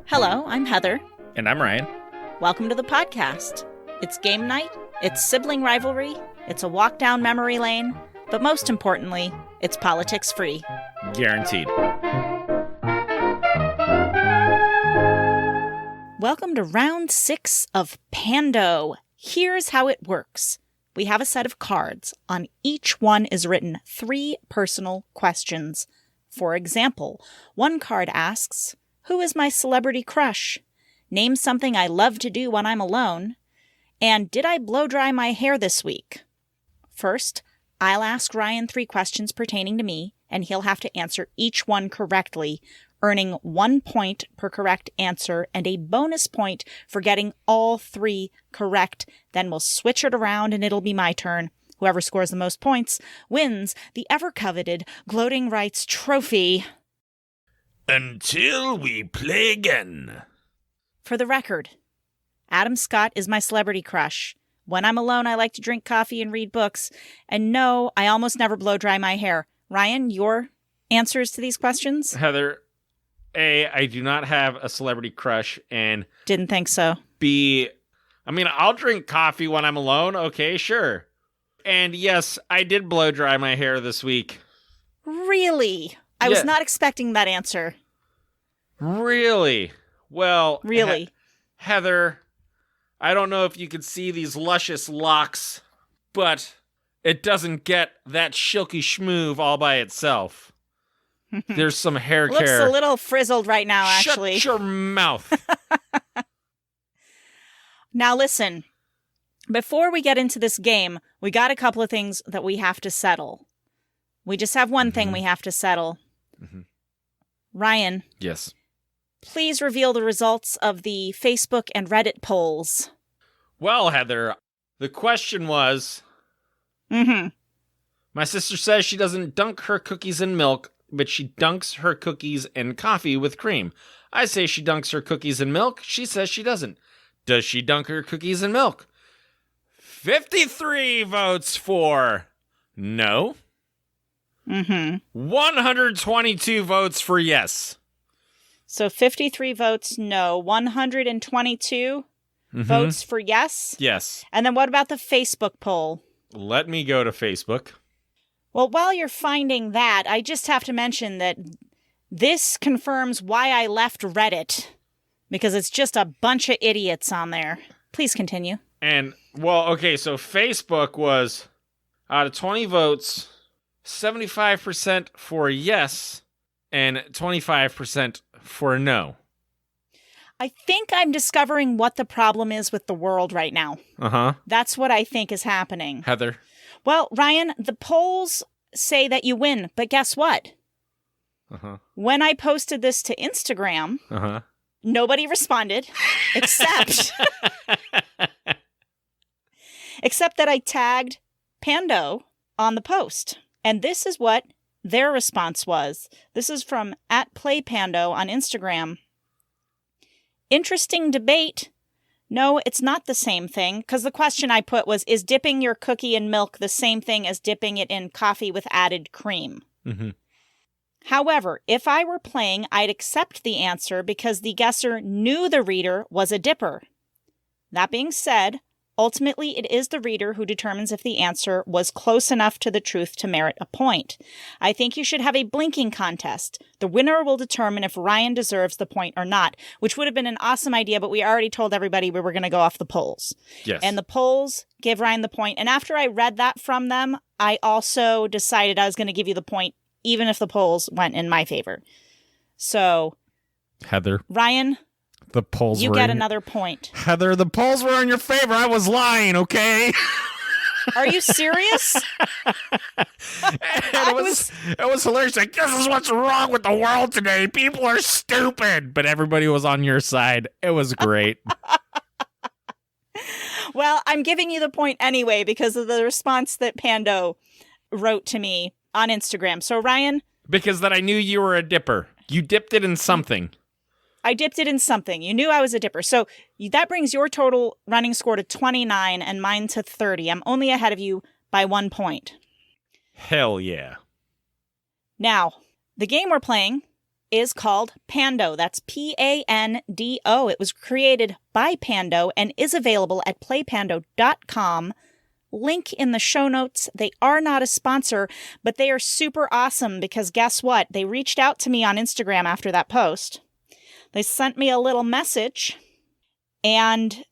Hello, I'm Heather. And I'm Ryan. Welcome to the podcast. It's game night, it's sibling rivalry, it's a walk down memory lane, but most importantly, it's politics free. Guaranteed. Welcome to round 6 of Pando. Here's how it works. We have a set of cards. On each one is written 3 personal questions. For example, one card asks, "Who is my celebrity crush? Name something I love to do when I'm alone. And did I blow dry my hair this week?" First, I'll ask Ryan 3 questions pertaining to me, and he'll have to answer each one correctly, earning 1 point per correct answer and a bonus point for getting all 3 correct. Then we'll switch it around and it'll be my turn. Whoever scores the most points wins the ever-coveted Gloating Rights Trophy. Until we play again. For the record, Adam Scott is my celebrity crush. When I'm alone, I like to drink coffee and read books. And no, I almost never blow dry my hair. Ryan, your answers to these questions? Heather, A, I do not have a celebrity crush, and Didn't think so. B, I'll drink coffee when I'm alone. Okay, sure. And yes, I did blow dry my hair this week. Really? I was not expecting that answer. Really? Well, Really? Heather, I don't know if you can see these luscious locks, but it doesn't get that silky schmoove all by itself. There's some hair care. Looks a little frizzled right now, actually. Shut your mouth. Now listen, before we get into this game, we got a couple of things that we have to settle. We just have one thing we have to settle. Ryan. Yes. Please reveal the results of the Facebook and Reddit polls. Well, Heather, the question was... My sister says she doesn't dunk her cookies in milk, but she dunks her cookies in coffee with cream. I say she dunks her cookies in milk. She says she doesn't. Does she dunk her cookies in milk? 53 votes for no. 122 votes for yes. So 53 votes no, 122 votes for yes? Yes. And then what about the Facebook poll? Let me go to Facebook. Well, while you're finding that, I just have to mention that this confirms why I left Reddit, because it's just a bunch of idiots on there. Please continue. And, well, okay, so Facebook was, out of 20 votes, 75% for yes and 25% for no. I think I'm discovering what the problem is with the world right now. That's what I think is happening. Heather? Well, Ryan, the polls say that you win, but guess what? When I posted this to Instagram, nobody responded, except that I tagged Pando on the post. And this is what their response was. This is from @PlayPando on Instagram. Interesting debate. No, it's not the same thing, because the question I put was, is dipping your cookie in milk the same thing as dipping it in coffee with added cream? However, if I were playing, I'd accept the answer because the guesser knew the reader was a dipper. That being said, ultimately it is the reader who determines if the answer was close enough to the truth to merit a point. I think you should have a blinking contest. The winner will determine if Ryan deserves the point or not, which would have been an awesome idea, but we already told everybody we were going to go off the polls. Yes. And the polls give Ryan the point. And after I read that from them, I also decided I was going to give you the point, even if the polls went in my favor. So, Heather. Ryan, the polls you get another point. Heather, the polls were in your favor. I was lying, okay? Are you serious? It was hilarious. Like, this is what's wrong with the world today. People are stupid. But everybody was on your side. It was great. Well, I'm giving you the point anyway because of the response that Pando wrote to me on Instagram. So, Ryan? Because that I knew you were a dipper. You dipped it in something. I dipped it in something. You knew I was a dipper. So that brings your total running score to 29 and mine to 30. I'm only ahead of you by 1 point. Hell yeah. Now, the game we're playing is called Pando. That's Pando. It was created by Pando and is available at playpando.com. Link in the show notes. They are not a sponsor, but they are super awesome because guess what? They reached out to me on Instagram after that post. They sent me a little message, and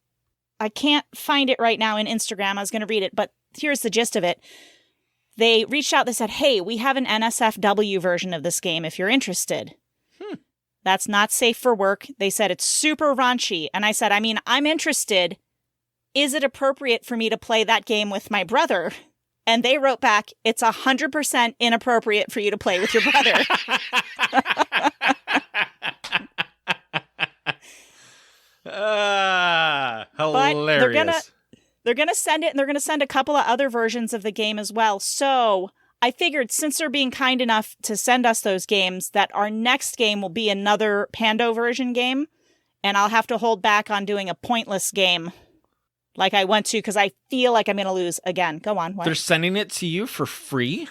I can't find it right now in Instagram. I was going to read it, but here's the gist of it. They reached out. They said, hey, we have an NSFW version of this game if you're interested. That's not safe for work. They said it's super raunchy. And I said, I mean, I'm interested. Is it appropriate for me to play that game with my brother? And they wrote back, it's 100% inappropriate for you to play with your brother. Hilarious. But they're gonna send it, and they're gonna send a couple of other versions of the game as well. So I figured, since they're being kind enough to send us those games, that our next game will be another Pando version game, and I'll have to hold back on doing a pointless game like I went to because I feel like I'm gonna lose again. Go on. What? They're sending it to you for free?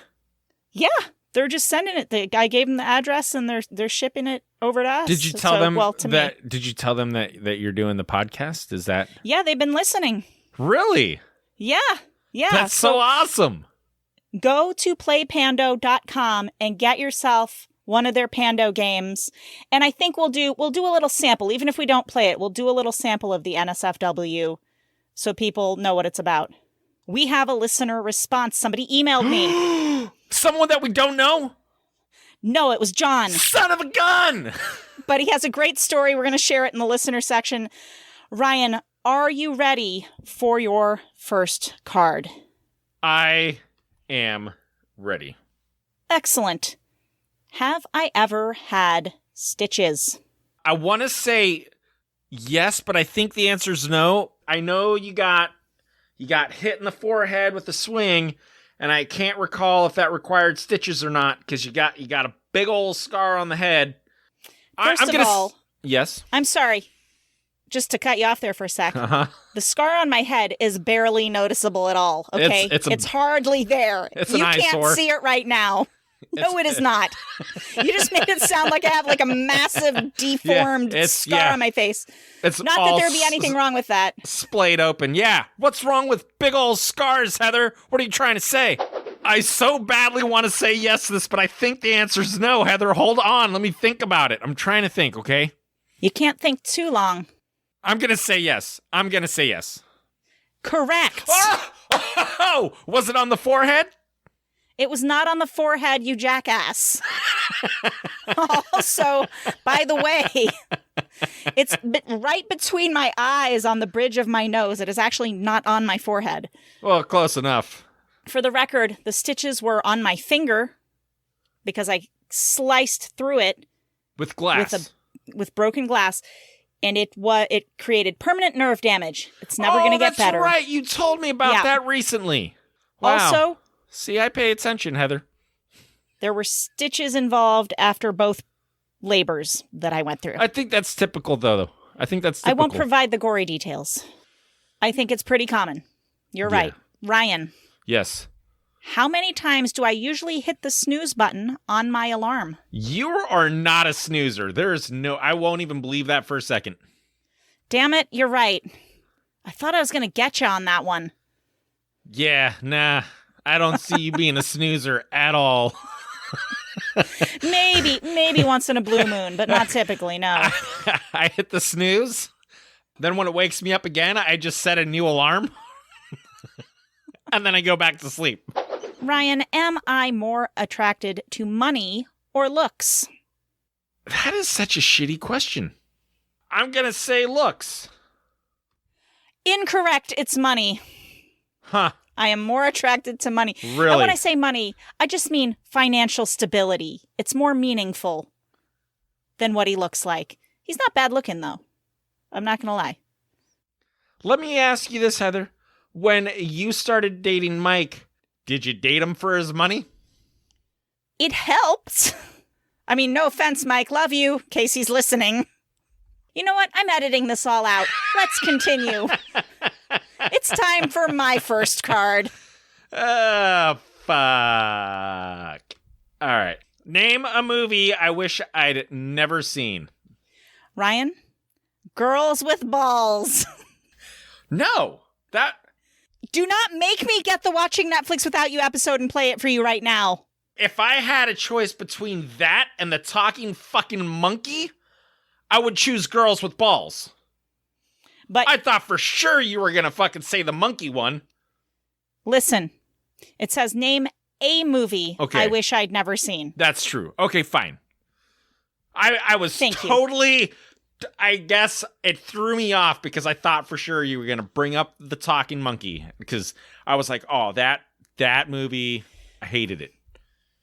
Yeah, they're just sending it. I gave them the address, and they're shipping it over to us. Did you tell them me. Did you tell them that you're doing the podcast? Is that? Yeah, they've been listening. Really? Yeah. That's so awesome. Go to playpando.com and get yourself one of their Pando games. And I think we'll do a little sample. Even if we don't play it, we'll do a little sample of the NSFW so people know what it's about. We have a listener response. Somebody emailed me. Someone that we don't know? No, it was John. Son of a gun! But he has a great story. We're going to share it in the listener section. Ryan, are you ready for your first card? I am ready. Excellent. Have I ever had stitches? I want to say yes, but I think the answer is no. I know you got hit in the forehead with a swing, and I can't recall if that required stitches or not because you got a big old scar on the head. First of all, yes. I'm sorry. Just to cut you off there for a sec. The scar on my head is barely noticeable at all, okay? It's hardly there. It's an eyesore. You can't see it right now. No, it is not. You just made it sound like I have like a massive deformed scar on my face. It's not that there'd be anything wrong with that. Splayed open. Yeah. What's wrong with big old scars, Heather? What are you trying to say? I so badly want to say yes to this, but I think the answer is no, Heather. Hold on. Let me think about it. I'm trying to think, okay? You can't think too long. I'm going to say yes. Correct. Oh! Was it on the forehead? It was not on the forehead, you jackass. Also, by the way, it's right between my eyes on the bridge of my nose. It is actually not on my forehead. Well, close enough. For the record, the stitches were on my finger because I sliced through it. With glass. With broken glass. And it created permanent nerve damage. It's never going to get better. Oh, that's right. You told me about that recently. Wow. Also, see, I pay attention, Heather. There were stitches involved after both labors that I went through. I think that's typical, though. I won't provide the gory details. I think it's pretty common. You're right. Ryan. Yes. How many times do I usually hit the snooze button on my alarm? You are not a snoozer. I won't even believe that for a second. Damn it, you're right. I thought I was going to get you on that one. Yeah, nah. I don't see you being a snoozer at all. Maybe once in a blue moon, but not typically, no. I hit the snooze. Then when it wakes me up again, I just set a new alarm. And then I go back to sleep. Ryan, am I more attracted to money or looks? That is such a shitty question. I'm going to say looks. Incorrect. It's money. Huh. I am more attracted to money. Really? And when I say money, I just mean financial stability. It's more meaningful than what he looks like. He's not bad looking, though. I'm not going to lie. Let me ask you this, Heather. When you started dating Mike, did you date him for his money? It helped. I mean, no offense, Mike. Love you, in case he's listening. You know what? I'm editing this all out. Let's continue. It's time for my first card. Oh, fuck. All right. Name a movie I wish I'd never seen. Ryan? Girls with Balls. No. That... Do not make me get the Watching Netflix Without You episode and play it for you right now. If I had a choice between that and the talking fucking monkey, I would choose Girls with Balls. But I thought for sure you were gonna fucking say the monkey one. listen, it says name a movie Okay. I wish I'd never seen. That's true. Okay, fine. I was Thank you. totally... I guess it threw me off because I thought for sure you were going to bring up the talking monkey because I was like, oh, that movie, I hated it.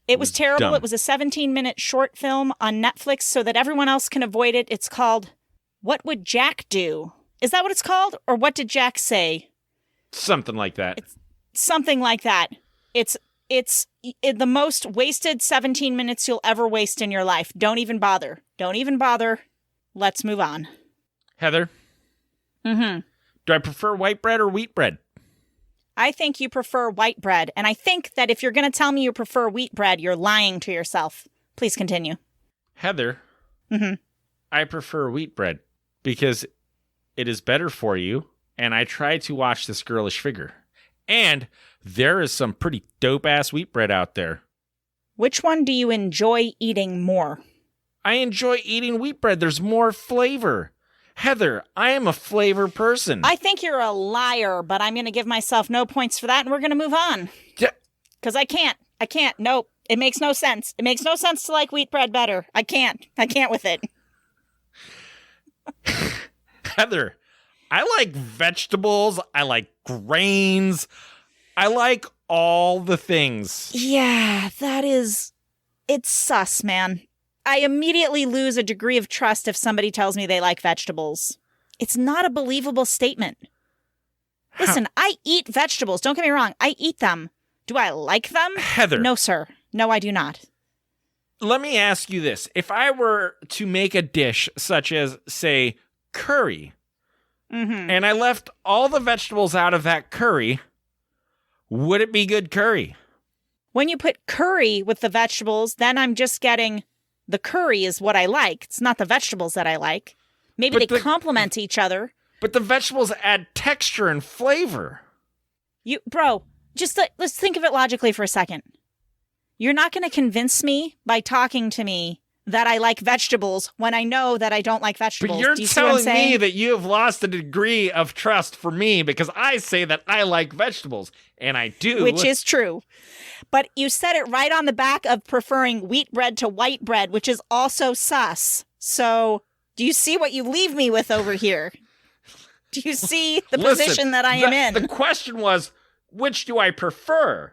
It was terrible. dumb. It was a 17-minute short film on Netflix so that everyone else can avoid it. It's called What Would Jack Do? Is that what it's called? Or What Did Jack Say? Something like that. Something like that. It's the most wasted 17 minutes you'll ever waste in your life. Don't even bother. Don't even bother. Let's move on. Heather, Mm-hmm. do I prefer white bread or wheat bread? I think you prefer white bread, and I think that if you're going to tell me you prefer wheat bread, you're lying to yourself. Please continue. Heather, Mm-hmm. I prefer wheat bread because it is better for you, and I try to watch this girlish figure. And there is some pretty dope-ass wheat bread out there. Which one do you enjoy eating more? I enjoy eating wheat bread. There's more flavor. Heather, I am a flavor person. I think you're a liar, but I'm going to give myself no points for that, and we're going to move on. Yeah. Because I can't. Nope. It makes no sense. It makes no sense to like wheat bread better. I can't with it. Heather, I like vegetables. I like grains. I like all the things. Yeah, it's sus, man. I immediately lose a degree of trust if somebody tells me they like vegetables. It's not a believable statement. Listen, I eat vegetables. Don't get me wrong. I eat them. Do I like them? Heather. No, sir. No, I do not. Let me ask you this. If I were to make a dish such as, say, curry, Mm-hmm. and I left all the vegetables out of that curry, would it be good curry? When you put curry with the vegetables, then I'm just getting the curry is what I like. It's not the vegetables that I like. Maybe But they complement each other. But the vegetables add texture and flavor. Bro, just let's think of it logically for a second. You're not going to convince me by talking to me that I like vegetables when I know that I don't like vegetables. But you're Do you see what I'm telling saying? me that you have lost a degree of trust for me because I say that I like vegetables, and I do. Which is true. But you said it right on the back of preferring wheat bread to white bread, which is also sus. So do you see what you leave me with over here? Do you see the position that I am in? The question was, which do I prefer?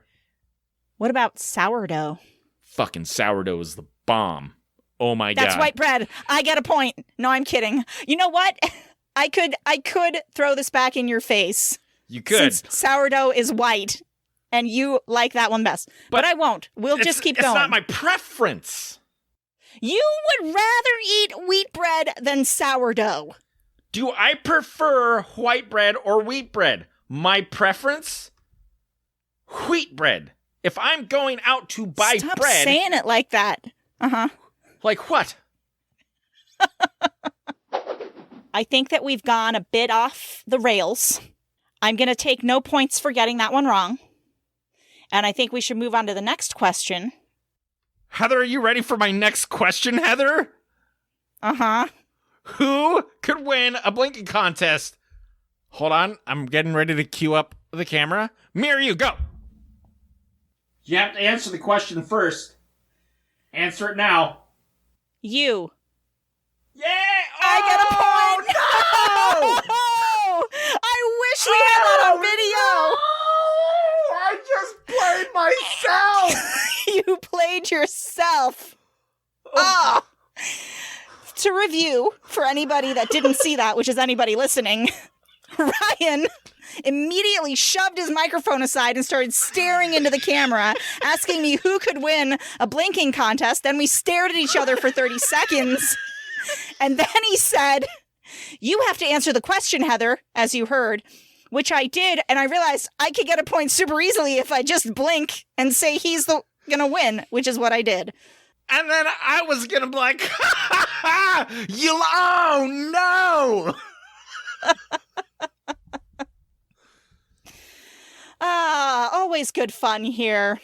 What about sourdough? Fucking sourdough is the bomb. Oh my God. That's white bread. I get a point. No, I'm kidding. You know what? I could throw this back in your face. You could. Since sourdough is white and you like that one best. But I won't. We'll just keep going. It's not my preference. You would rather eat wheat bread than sourdough. Do I prefer white bread or wheat bread? My preference? Wheat bread. If I'm going out to buy Stop bread... saying it like that. Uh-huh. Like what? I think that we've gone a bit off the rails. I'm going to take no points for getting that one wrong. And I think we should move on to the next question. Heather, are you ready for my next question, Heather? Uh-huh. Who could win a blinking contest? Hold on, I'm getting ready to cue up the camera. Me or you, go! You have to answer the question first. Answer it now. You. Yeah! I get a point! No! Oh, I wish we had that on video! I just played myself! You played yourself. Oh. To review, for anybody that didn't see that, which is anybody listening, Ryan immediately shoved his microphone aside and started staring into the camera, asking me who could win a blinking contest. Then we stared at each other for 30 seconds. And then he said, "You have to answer the question, Heather," as you heard, which I did. And I realized I could get a point super easily if I just blink and say he's gonna win, which is what I did. And then I was going to be like, oh no. Always good fun here.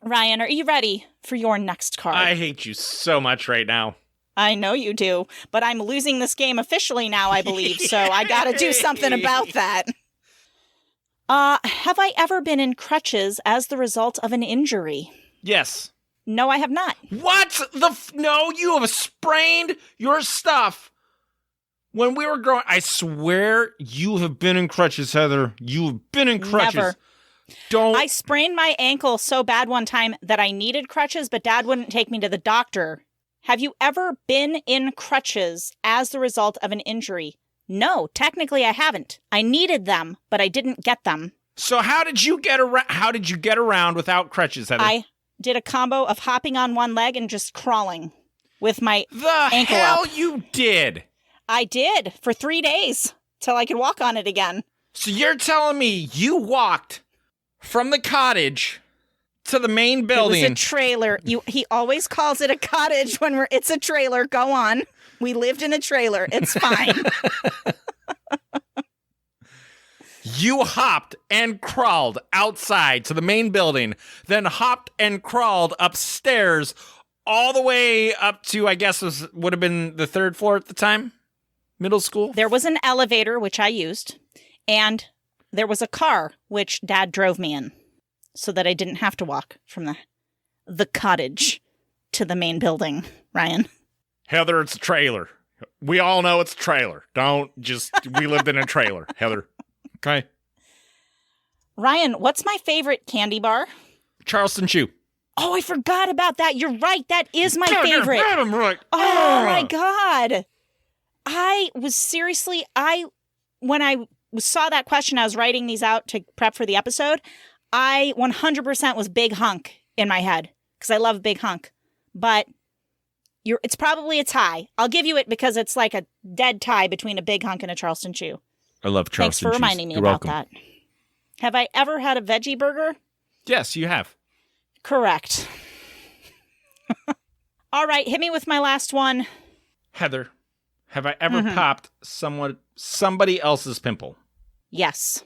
Ryan, are you ready for your next card? I hate you so much right now. I know you do, but I'm losing this game officially now, I believe, so I gotta do something about that. Have I ever been in crutches as the result of an injury? Yes. No, I have not. What no, you have sprained your stuff. When we were growing, I swear you have been in crutches, Heather. You have been in crutches. Never. Don't. I sprained my ankle so bad one time that I needed crutches, but Dad wouldn't take me to the doctor. Have you ever been in crutches as the result of an injury? No, technically I haven't. I needed them, but I didn't get them. So how did you get around? How did you get around without crutches, Heather? I did a combo of hopping on one leg and just crawling with my ankle hell up. You did. I did for 3 days till I could walk on it again. So you're telling me you walked from the cottage to the main building? It was a trailer. He always calls it a cottage when it's a trailer. Go on. We lived in a trailer. It's fine. You hopped and crawled outside to the main building, then hopped and crawled upstairs all the way up to, I guess, would have been the 3rd floor at the time? Middle school? There was an elevator, which I used, and there was a car, which Dad drove me in, so that I didn't have to walk from the cottage to the main building, Ryan. Heather, it's a trailer. We all know it's a trailer. We lived in a trailer, Heather. Okay. Ryan, what's my favorite candy bar? Charleston Chew. Oh, I forgot about that. You're right. That is my favorite. Grab him right. Oh, my God. When I saw that question, I was writing these out to prep for the episode. I 100% was Big Hunk in my head because I love Big Hunk. But it's probably a tie. I'll give you it because it's like a dead tie between a Big Hunk and a Charleston Chew. I love Charleston Thanks for cheese. reminding me You're about welcome. that. Have I ever had a veggie burger? Yes, you have. Correct. All right, hit me with my last one. Heather, have I ever popped somebody else's pimple? Yes.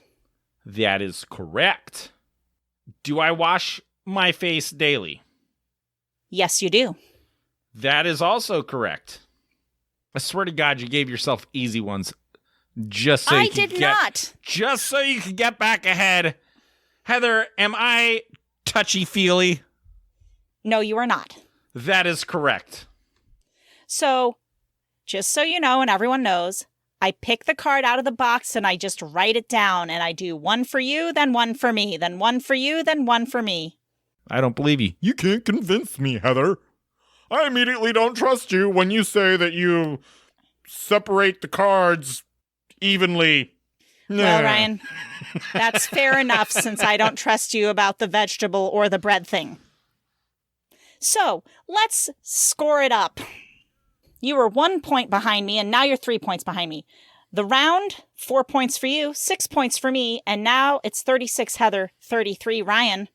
That is correct. Do I wash my face daily? Yes, you do. That is also correct. I swear to God, you gave yourself easy ones. Just so you could get back ahead. Heather, am I touchy-feely? No, you are not. That is correct. So, just so you know and everyone knows, I pick the card out of the box and I just write it down and I do one for you, then one for me, then one for you, then one for me. I don't believe you. You can't convince me, Heather. I immediately don't trust you when you say that you separate the cards evenly. Well, Ryan, that's fair enough since I don't trust you about the vegetable or the bread thing. So, let's score it up. You were 1 point behind me, and now you're 3 points behind me. The round, 4 points for you, 6 points for me, and now it's 36 Heather, 33 Ryan.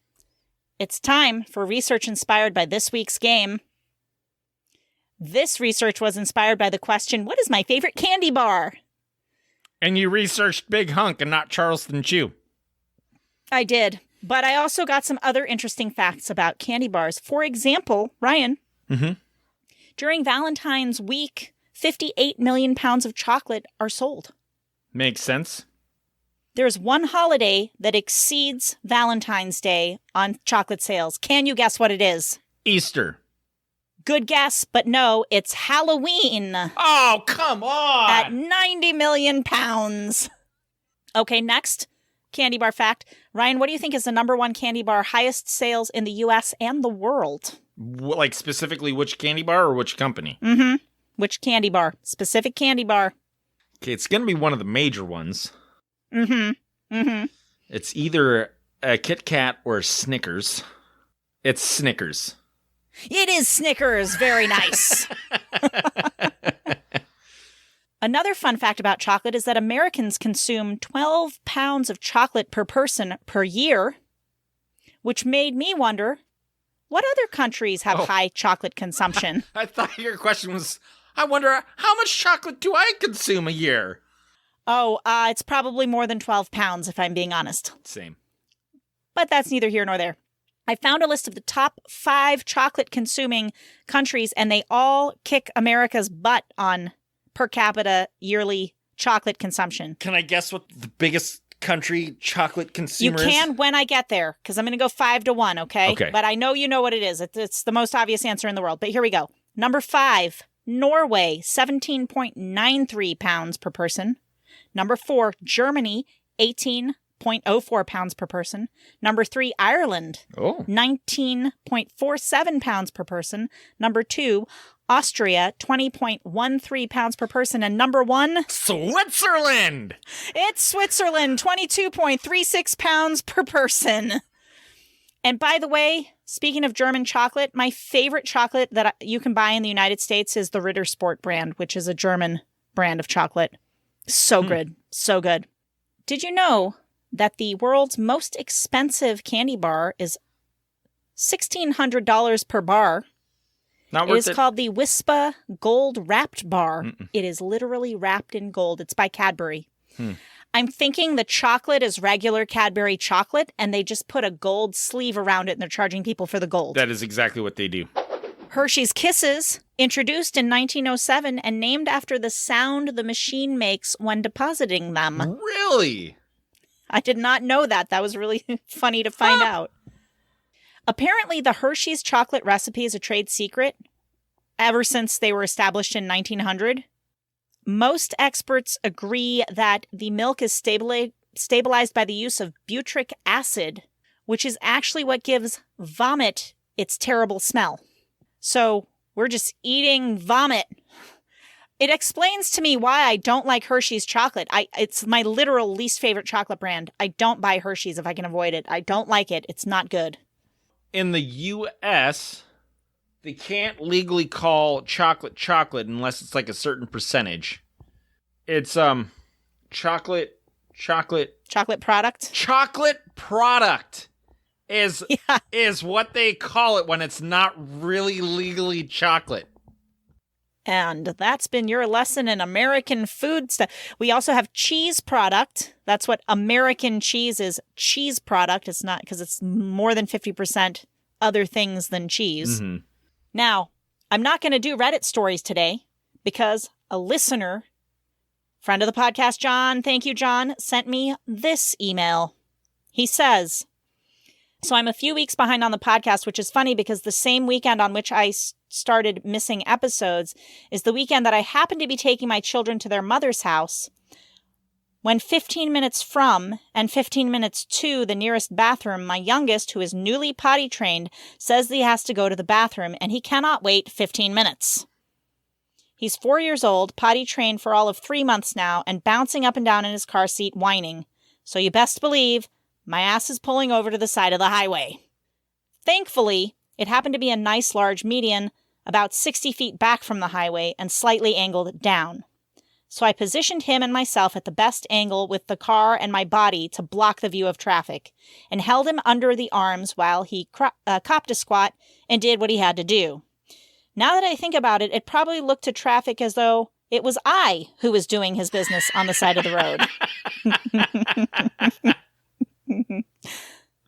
It's time for research inspired by this week's game. This research was inspired by the question, what is my favorite candy bar? And you researched Big Hunk and not Charleston Chew. I did, but I also got some other interesting facts about candy bars. For example, Ryan, during Valentine's week, 58 million pounds of chocolate are sold. Makes sense. There's one holiday that exceeds Valentine's Day on chocolate sales. Can you guess what it is? Easter. Good guess, but no, it's Halloween. Oh, come on! At 90 million pounds. Okay, next candy bar fact. Ryan, what do you think is the number one candy bar highest sales in the U.S. and the world? Like specifically which candy bar or which company? Which candy bar? Specific candy bar. Okay, it's going to be one of the major ones. It's either a Kit Kat or Snickers. It's Snickers. It is Snickers. Very nice. Another fun fact about chocolate is that Americans consume 12 pounds of chocolate per person per year, which made me wonder, What other countries have high chocolate consumption? I thought your question was, I wonder how much chocolate do I consume a year? Oh, it's probably more than 12 pounds, if I'm being honest. Same. But that's neither here nor there. I found a list of the top 5 chocolate-consuming countries, and they all kick America's butt on per capita yearly chocolate consumption. Can I guess what the biggest country chocolate consumer is? You can when I get there, because I'm going to go 5-1, okay? Okay. But I know you know what it is. It's the most obvious answer in the world. But here we go. Number 5, Norway, 17.93 pounds per person. Number 4, Germany, 18.04 pounds per person. Number 3, Ireland, 19.47 pounds per person. Number 2, Austria, 20.13 pounds per person. And number 1, Switzerland! it's Switzerland, 22.36 pounds per person. And by the way, speaking of German chocolate, my favorite chocolate that you can buy in the United States is the Ritter Sport brand, which is a German brand of chocolate. So good. So good. Did you know that the world's most expensive candy bar is $1,600 per bar? Not It worth is it. called the Wispa Gold Wrapped Bar. It is literally wrapped in gold. It's by Cadbury. I'm thinking the chocolate is regular Cadbury chocolate, and they just put a gold sleeve around it, and they're charging people for the gold. That is exactly what they do. Hershey's Kisses, introduced in 1907 and named after the sound the machine makes when depositing them. Really? I did not know that. That was really funny to find out. Apparently, the Hershey's chocolate recipe is a trade secret ever since they were established in 1900. Most experts agree that the milk is stabilized by the use of butyric acid, which is actually what gives vomit its terrible smell. So we're just eating vomit. It explains to me why I don't like Hershey's chocolate. It's my literal least favorite chocolate brand. I don't buy Hershey's if I can avoid it. I don't like it. It's not good. In the U.S., they can't legally call chocolate chocolate unless it's like a certain percentage. It's chocolate Product? chocolate product is what they call it when it's not really legally chocolate. And that's been your lesson in American food stuff. We also have cheese product. That's what American cheese is. Cheese product. It's not because it's more than 50% other things than cheese. Mm-hmm. Now, I'm not going to do Reddit stories today because a listener, friend of the podcast, John, thank you, John, sent me this email. He says, so I'm a few weeks behind on the podcast, which is funny because the same weekend on which I started missing episodes is the weekend that I happened to be taking my children to their mother's house. When 15 minutes from and 15 minutes to the nearest bathroom, my youngest, who is newly potty trained, says that he has to go to the bathroom and he cannot wait 15 minutes. He's 4 years old, potty trained for all of 3 months now, and bouncing up and down in his car seat whining. So you best believe my ass is pulling over to the side of the highway. Thankfully, it happened to be a nice large median about 60 feet back from the highway and slightly angled down. So I positioned him and myself at the best angle with the car and my body to block the view of traffic, and held him under the arms while he copped a squat and did what he had to do. Now that I think about it, it probably looked to traffic as though it was I who was doing his business on the side of the road.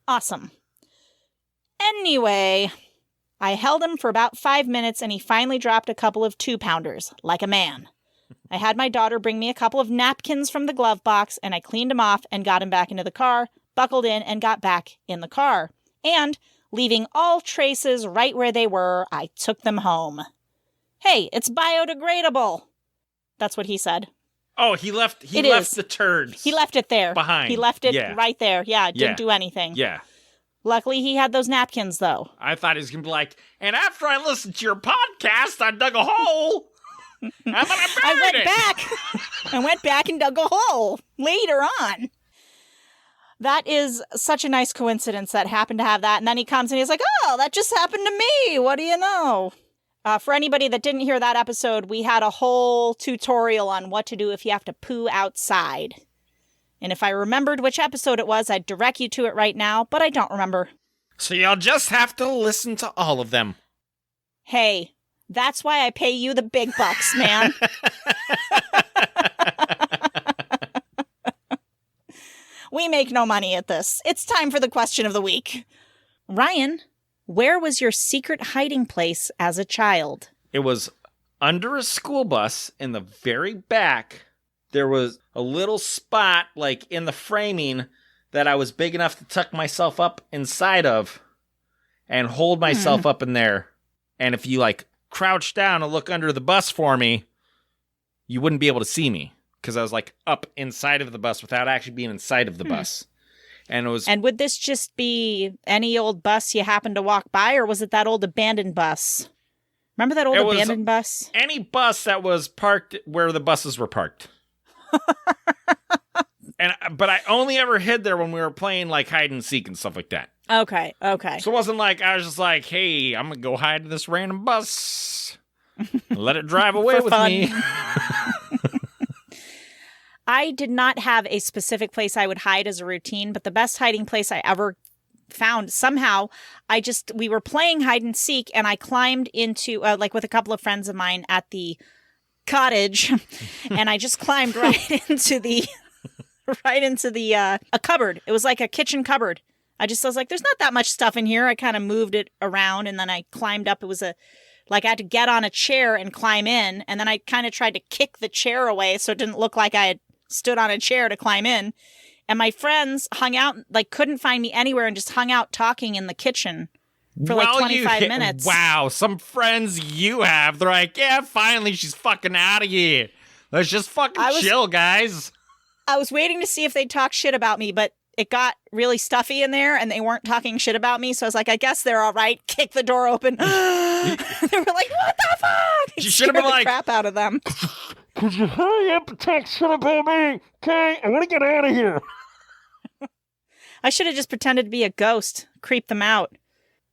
Awesome. Anyway, I held him for about 5 minutes and he finally dropped a couple of 2-pounders, like a man. I had my daughter bring me a couple of napkins from the glove box and I cleaned him off and got him back into the car, buckled in and got back in the car. And, leaving all traces right where they were, I took them home. Hey, it's biodegradable. That's what he said. Oh, he left the turds. He left it there. Behind. He left it right there. Yeah, it didn't do anything. Yeah. Luckily, he had those napkins, though. I thought he was going to be like, and after I listened to your podcast, I dug a hole. I'm going to bury it. I went back and dug a hole later on. That is such a nice coincidence that happened to have that. And then he comes and he's like, oh, that just happened to me. What do you know? For anybody that didn't hear that episode, we had a whole tutorial on what to do if you have to poo outside. And if I remembered which episode it was, I'd direct you to it right now, but I don't remember. So you'll just have to listen to all of them. Hey, that's why I pay you the big bucks, man. We make no money at this. It's time for the question of the week. Ryan, where was your secret hiding place as a child? It was under a school bus in the very back. There was a little spot, like, in the framing that I was big enough to tuck myself up inside of and hold myself up in there. And if you, like, crouch down and look under the bus for me, you wouldn't be able to see me because I was, like, up inside of the bus without actually being inside of the bus. And it was... And would this just be any old bus you happened to walk by, or was it that old abandoned bus? Remember that old abandoned bus? Any bus that was parked where the buses were parked. But I only ever hid there when we were playing, like, hide and seek and stuff like that. Okay. So it wasn't like I was just like, hey, I'm going to go hide in this random bus. Let it drive away with me. I did not have a specific place I would hide as a routine, but the best hiding place I ever found, somehow, we were playing hide and seek, and I climbed into, like, with a couple of friends of mine at the cottage, and I just climbed right into a cupboard. It was like a kitchen cupboard. I was like, there's not that much stuff in here. I kind of moved it around, and then I climbed up. It was I had to get on a chair and climb in, and then I kind of tried to kick the chair away so it didn't look like I had stood on a chair to climb in. And my friends hung out, like, couldn't find me anywhere and just hung out talking in the kitchen for like 25 minutes. Wow, some friends you have, they're like, yeah, finally she's fucking out of here. Let's just fucking chill, guys. I was waiting to see if they'd talk shit about me, but it got really stuffy in there and they weren't talking shit about me. So I was like, I guess they're all right. Kick the door open. They were like, what the fuck? You should have been like, crap out of them. Could you hurry up and talk shit about me? Okay, I want to get out of here. I should have just pretended to be a ghost. Creep them out.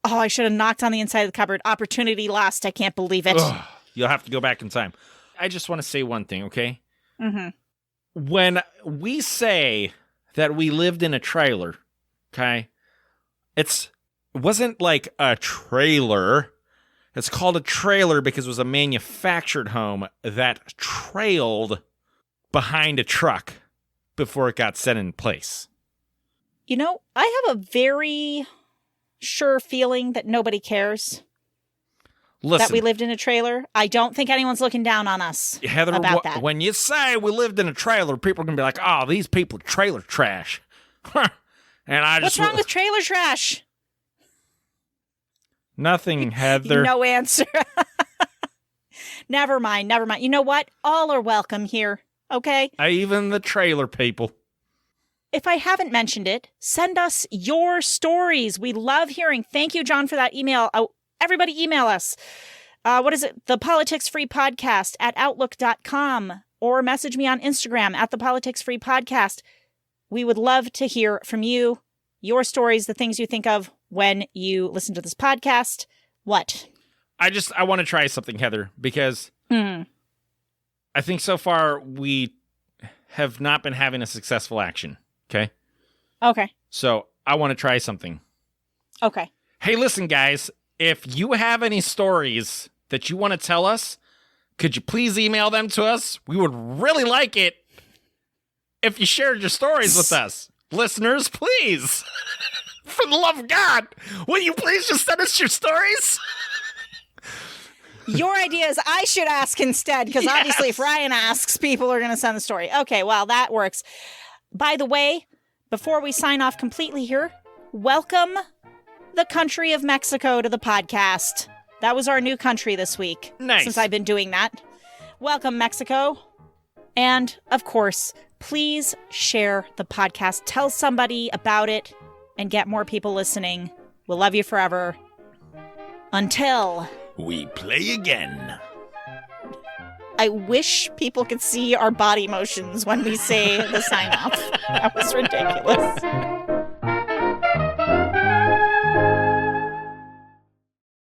Oh, I should have knocked on the inside of the cupboard. Opportunity lost. I can't believe it. Ugh, you'll have to go back in time. I just want to say one thing, okay? Mm-hmm. When we say that we lived in a trailer, okay? It wasn't like a trailer. It's called a trailer because it was a manufactured home that trailed behind a truck before it got set in place. You know, I have a very sure feeling that nobody cares. Listen, that we lived in a trailer. I don't think anyone's looking down on us, Heather, about that. When you say we lived in a trailer, people are going to be like, oh, these people are trailer trash. And What's wrong with trailer trash? Nothing, Heather. No answer. Never mind. You know what? All are welcome here, okay? Even the trailer people. If I haven't mentioned it, send us your stories. We love hearing. Thank you, John, for that email. Everybody email us. What is it? The Politics Free Podcast at Outlook.com, or message me on Instagram at The Politics Free Podcast. We would love to hear from you, your stories, the things you think of when you listen to this podcast. What? I want to try something, Heather, because I think so far we have not been having a successful action. Okay? Okay. So I want to try something. Okay. Hey, listen, guys. If you have any stories that you want to tell us, could you please email them to us? We would really like it if you shared your stories with us. Listeners, please. For the love of God, will you please just send us your stories? Your idea is I should ask instead, because obviously if Ryan asks, people are going to send the story. Okay, well, that works. By the way, before we sign off completely here, welcome the country of Mexico to the podcast. That was our new country this week. Nice. Since I've been doing that. Welcome, Mexico. And, of course, please share the podcast. Tell somebody about it and get more people listening. We'll love you forever. Until we play again. I wish people could see our body motions when we say the sign off. That was ridiculous.